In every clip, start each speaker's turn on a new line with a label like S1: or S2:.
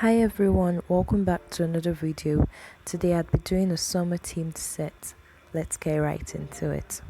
S1: Hi everyone, welcome back to another video. Today I'll be doing a summer themed set. Let's get right into it.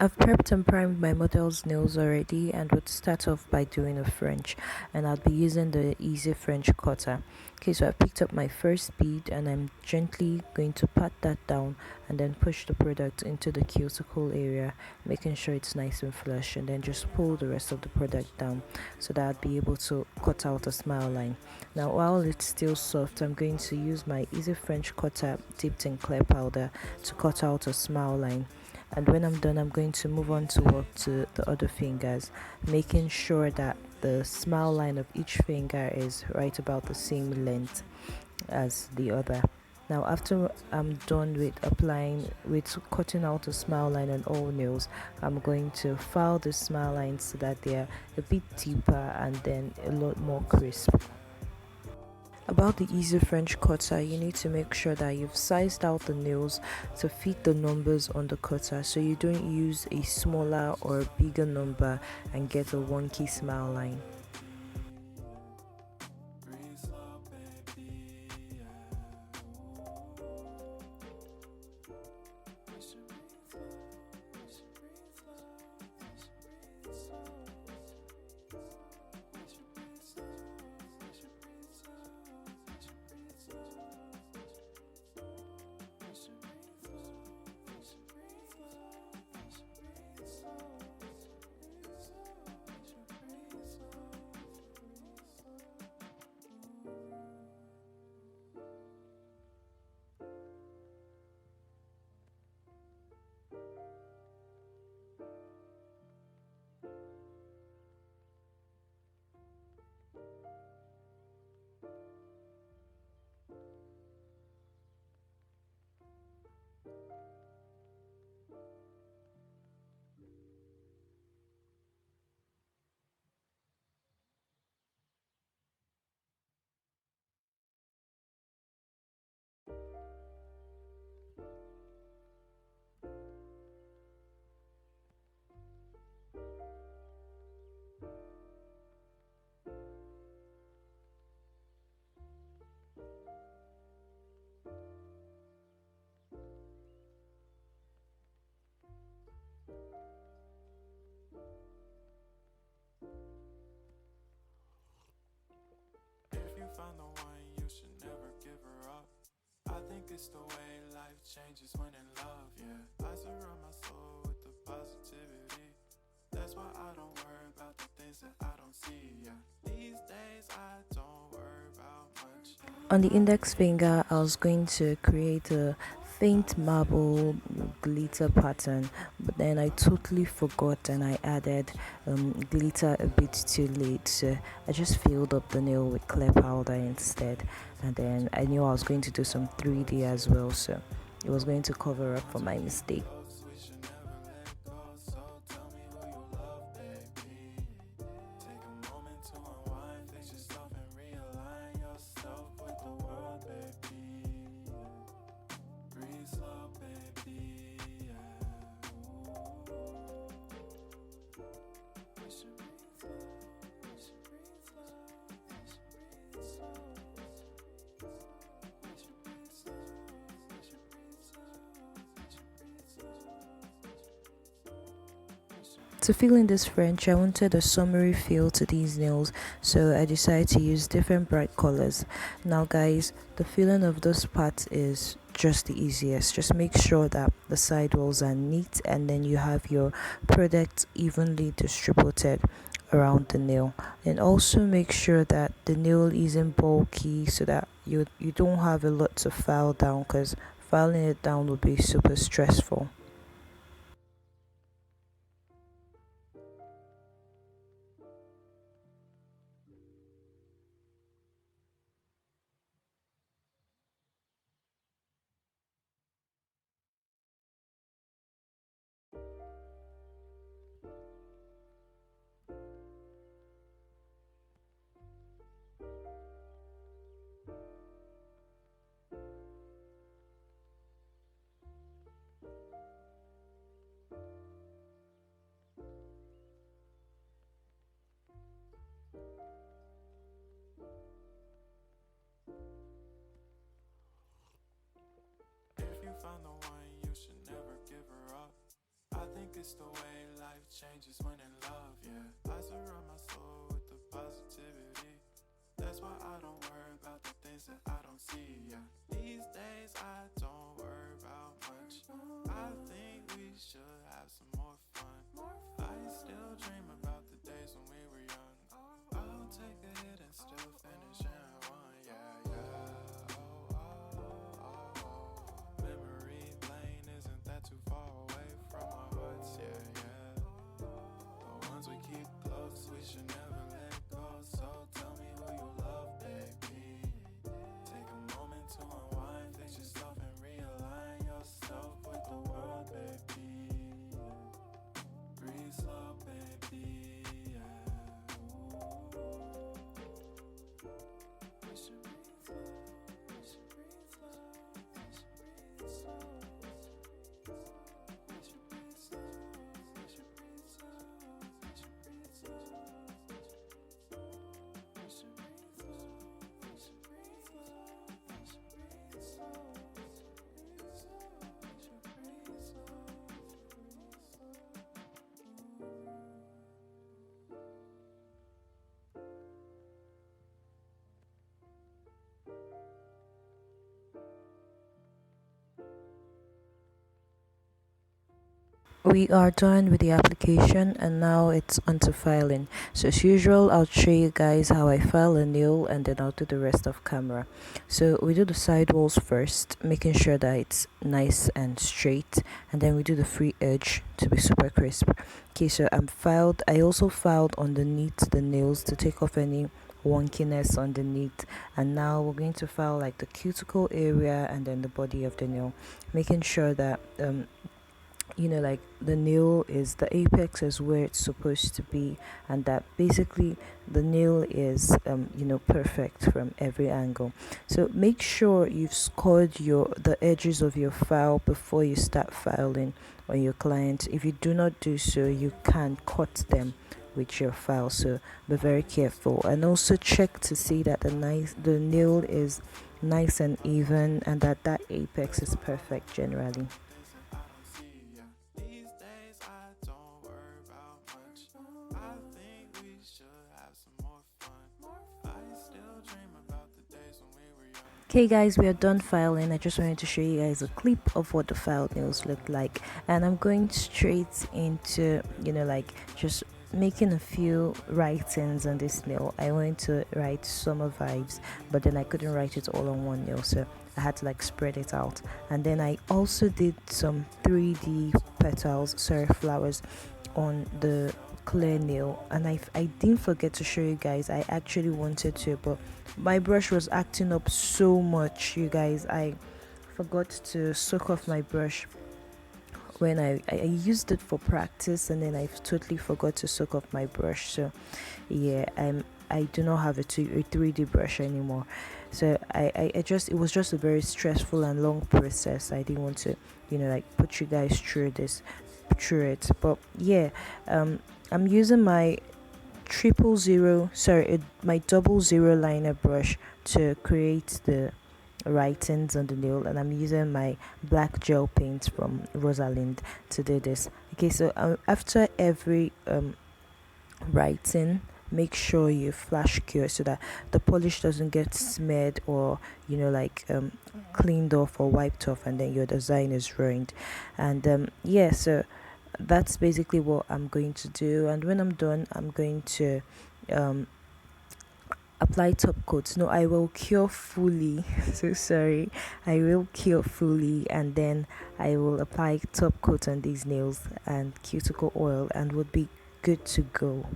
S1: I've prepped and primed my model's nails already and would start off by doing a French, and I'll be using the easy French cutter. Okay, so I picked up my first bead and I'm gently going to pat that down and then push the product into the cuticle area, making sure it's nice and flush, and then just pull the rest of the product down so that I'll be able to cut out a smile line. Now while it's still soft, I'm going to use my easy French cutter dipped in clear powder to cut out a smile line. And when I'm done, I'm going to move on to work to the other fingers, making sure that the smile line of each finger is right about the same length as the other. Now after I'm done with cutting out a smile line on all nails, I'm going to file the smile lines so that they're a bit deeper and then a lot more crisp. About the easy French cutter, you need to make sure that you've sized out the nails to fit the numbers on the cutter, so you don't use a smaller or bigger number and get a wonky smile line.
S2: Found the one, you should never give her up. I think it's the way life changes when in love, yeah. I surround my soul with the positivity. That's why I don't worry about the things that I don't see, yeah. These days I don't worry about much.
S1: On the index finger, I was going to create a faint marble glitter pattern, but then I totally forgot and I added glitter a bit too late, so I just filled up the nail with clear powder instead. And then I knew I was going to do some 3D as well, so it was going to cover up for my mistake.
S2: We should never let go, so tell me who you love, baby. Take a moment to unwind, fix yourself and realign yourself with the world, baby. Breathe slow, baby, yeah. We should breathe slow, we should breathe slow, we should breathe slow. We should breathe slow, we should breathe slow, we should breathe slow.
S1: To fill in this French, I wanted a summery feel to these nails, so I decided to use different bright colors. Now guys, the filling of this part is just the easiest. Just make sure that the side walls are neat and then you have your product evenly distributed around the nail, and also make sure that the nail isn't bulky so that you don't have a lot to file down, because filing it down would be super stressful.
S2: changes when in love, yeah. I surround my soul with the positivity. That's why I don't worry about the things that I don't see, yeah. These days I don't worry about much. I think we should have some more fun. I still dream about the days when we were young. I'll take a hit and still finish in one, yeah, yeah. Memory lane isn't that too far away from our hearts, yeah, yeah. The ones we keep close, we should never let go. So tell me who you love, baby. Take a moment to unwind, fix yourself and realign yourself with the world, baby. Breathe slow, baby, yeah. We should breathe slow, we should breathe slow, we should breathe slow. We should breathe slow, we should breathe slow, we should breathe slow. We should breathe slow, we should breathe slow, we should breathe slow. We should breathe slow,
S1: We are done with the application and now it's onto filing. So as usual, I'll show you guys how I file a nail and then I'll do the rest of camera. So we do the side walls first, making sure that it's nice and straight, and then we do the free edge to be super crisp. Okay, so I also filed underneath the nails to take off any wonkiness underneath, and now we're going to file like the cuticle area and then the body of the nail, making sure that like the nail is the apex is where it's supposed to be, and that basically the nail is perfect from every angle. So make sure you've scored the edges of your file before you start filing on your client. If you do not do so, you can cut them with your file, so be very careful, and also check to see that the nail is nice and even and that apex is perfect generally.
S2: things that I don't see, yeah. These days I don't worry about much. I think we should have some more fun. I still dream about the days when we were young.
S1: Okay guys, we are done filing. I just wanted to show you guys a clip of what the file nails look like, and I'm going straight into like just making a few writings on this nail. I wanted to write summer vibes, but then I couldn't write it all on one nail, so I had to like spread it out. And then I also did some 3D flowers on the clear nail, and I didn't forget to show you guys. I actually wanted to, but my brush was acting up so much, you guys. I forgot to soak off my brush when I used it for practice, and then I totally forgot to soak off my brush. So yeah, I do not have a 3D brush anymore. So I just, it was just a very stressful and long process. I didn't want to like put you guys through it, but yeah, I'm using my my 00 liner brush to create the writings on the nail, and I'm using my black gel paint from Rosalind to do this. Okay, so after every writing, make sure you flash cure so that the polish doesn't get smeared or cleaned off or wiped off, and then your design is ruined. And yeah, so that's basically what I'm going to do. And when I'm done, I'm going to um apply top coats. No, I will cure fully. So sorry, I will cure fully, and then I will apply top coat on these nails and cuticle oil, and would be good to go.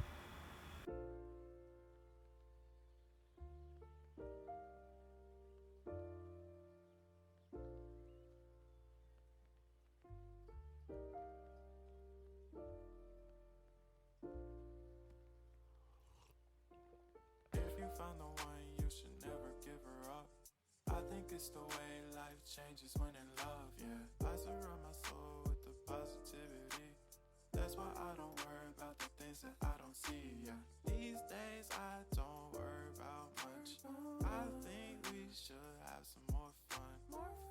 S2: If you found the one, you should never give her up. I think it's the way life changes when in love, yeah. I surround my soul with the positivity. That's why I don't worry about the things that I don't see, yeah. These days I don't worry about much. I think we should have some more fun.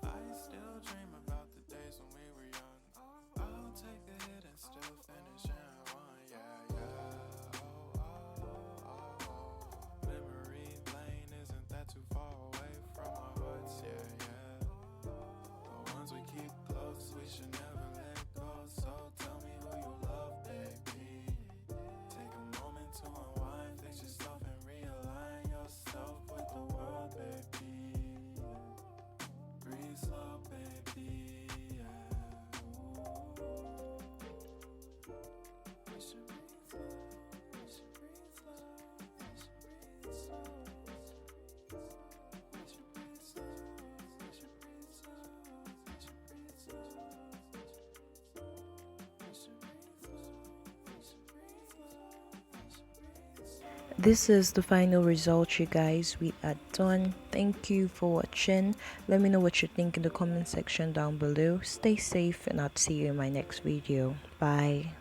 S2: I still dream about the days when we were young. I'll take a hit and still finish in one. should never let go. So tell me who you love, baby. Take a moment to unwind, fix yourself and realign yourself with the world, baby. Breathe slow, baby. We should breathe slow. We should breathe slow. We should breathe slow. We should breathe slow. We should breathe slow. We should breathe slow. We should breathe slow. We should breathe slow. We should breathe slow.
S1: This is the final result, you guys. We are done. Thank you for watching. Let me know what you think in the comment section down below. Stay safe and I'll see you in my next video. Bye.